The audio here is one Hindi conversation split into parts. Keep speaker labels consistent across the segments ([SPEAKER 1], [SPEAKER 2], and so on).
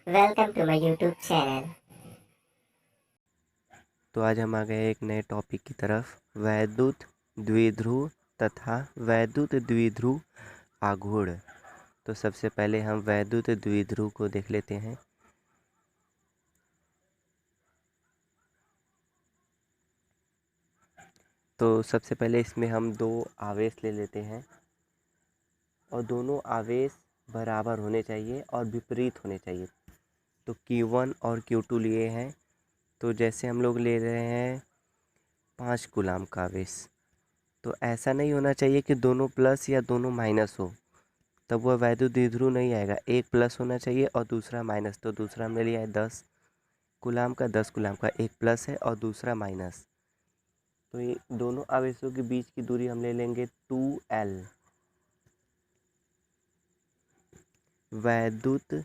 [SPEAKER 1] Welcome to my YouTube channel.
[SPEAKER 2] तो आज हम आ गए एक नए टॉपिक की तरफ, वैद्युत द्विध्रुव तथा वैद्युत द्विध्रुव आघूर्ण। तो सबसे पहले हम वैद्युत द्विध्रुव को देख लेते हैं। तो सबसे पहले इसमें हम दो आवेश ले लेते हैं और दोनों आवेश बराबर होने चाहिए और विपरीत होने चाहिए। तो Q1 और Q2 लिए हैं। तो जैसे हम लोग ले रहे हैं 5 कूलाम का आवेश, तो ऐसा नहीं होना चाहिए कि दोनों प्लस या दोनों माइनस हो, तब वह वैद्युत द्विध्रुव नहीं आएगा। एक प्लस होना चाहिए और दूसरा माइनस। तो दूसरा हमने लिया है 10 कूलाम का, 10 कूलाम का, एक प्लस है और दूसरा माइनस। तो ये दोनों आवेशों के बीच की दूरी हम ले लेंगे 2L। वैद्युत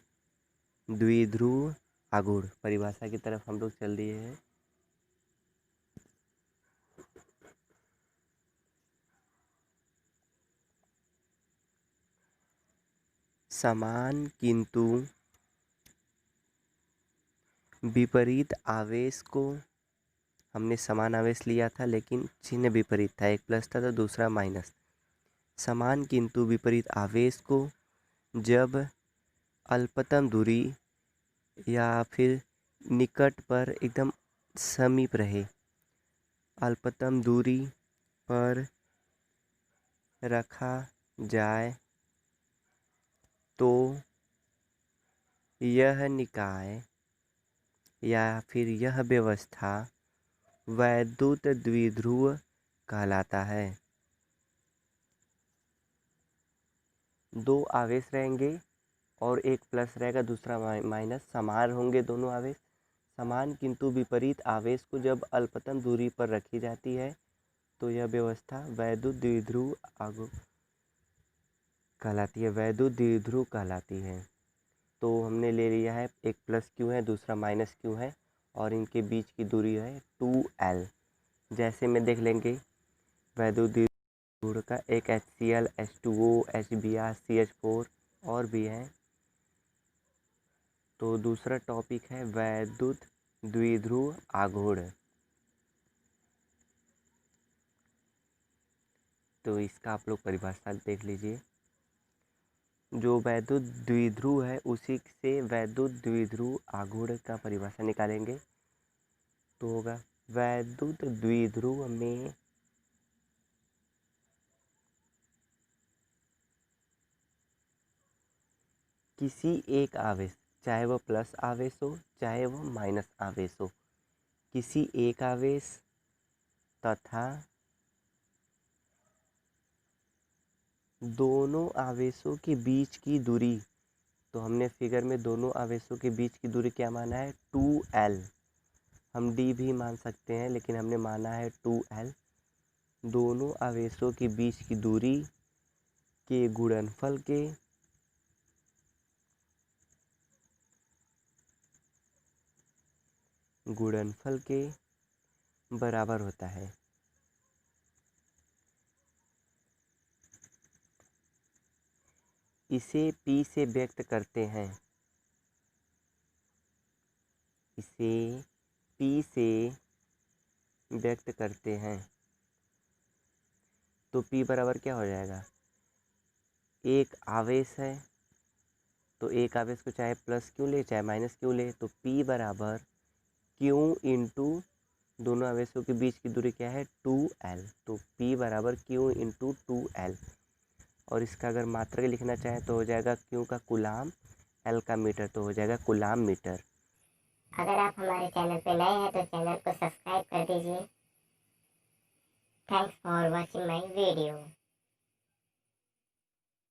[SPEAKER 2] द्विध्रुव आघूर्ण परिभाषा की तरफ हम लोग चल दिए हैं। समान किंतु विपरीत आवेश को, हमने समान आवेश लिया था लेकिन चिन्ह विपरीत था, एक प्लस था तो दूसरा माइनस। समान किंतु विपरीत आवेश को जब अल्पतम दूरी या फिर निकट पर एकदम समीप रहे, अल्पतम दूरी पर रखा जाए तो यह निकाय या फिर यह व्यवस्था वैद्युत द्विध्रुव कहलाता है। दो आवेश रहेंगे और एक प्लस रहेगा, दूसरा माइनस। समान होंगे दोनों आवेश। समान किंतु विपरीत आवेश को जब अल्पतम दूरी पर रखी जाती है तो यह व्यवस्था वैद्युत द्विध्रुव आघूर्ण कहलाती है, वैद्युत द्विध्रुव कहलाती है। तो हमने ले लिया है, एक प्लस क्यू है, दूसरा माइनस क्यू है और इनके बीच की दूरी है 2L। जैसे में देख लेंगे वैद्युत द्विध्रुव का, एक HCl, H2O, HBr, CH4 और भी है। तो दूसरा टॉपिक है वैद्युत द्विध्रुव आघूर्ण। तो इसका आप लोग परिभाषा देख लीजिए। जो वैद्युत द्विध्रुव है उसी से वैद्युत द्विध्रुव आघूर्ण का परिभाषा निकालेंगे। तो होगा वैद्युत द्विध्रुव में किसी एक आवेश, चाहे वह प्लस आवेश हो चाहे वह माइनस आवेश हो, किसी एक आवेश तथा दोनों आवेशों के बीच की दूरी, तो हमने फिगर में दोनों आवेशों के बीच की दूरी क्या माना है 2L। हम D भी मान सकते हैं लेकिन हमने माना है 2L। दोनों आवेशों के बीच की दूरी के गुणनफल के बराबर होता है। इसे P से व्यक्त करते हैं। इसे P से व्यक्त करते हैं तो P बराबर क्या हो जाएगा, एक आवेश है तो एक आवेश को चाहे प्लस क्यों ले चाहे माइनस क्यों ले, तो P बराबर क्यू इंटू दोनों आवेशों के बीच की दूरी क्या है 2L। तो P बराबर क्यू इंटू 2L। और इसका अगर मात्रक लिखना चाहें तो हो जाएगा क्यू का कूलाम, L का मीटर, तो हो जाएगा कूलाम मीटर।
[SPEAKER 1] अगर आप हमारे चैनल पे नए हैं तो चैनल को सब्सक्राइब कर दीजिए। Thanks for watching my video.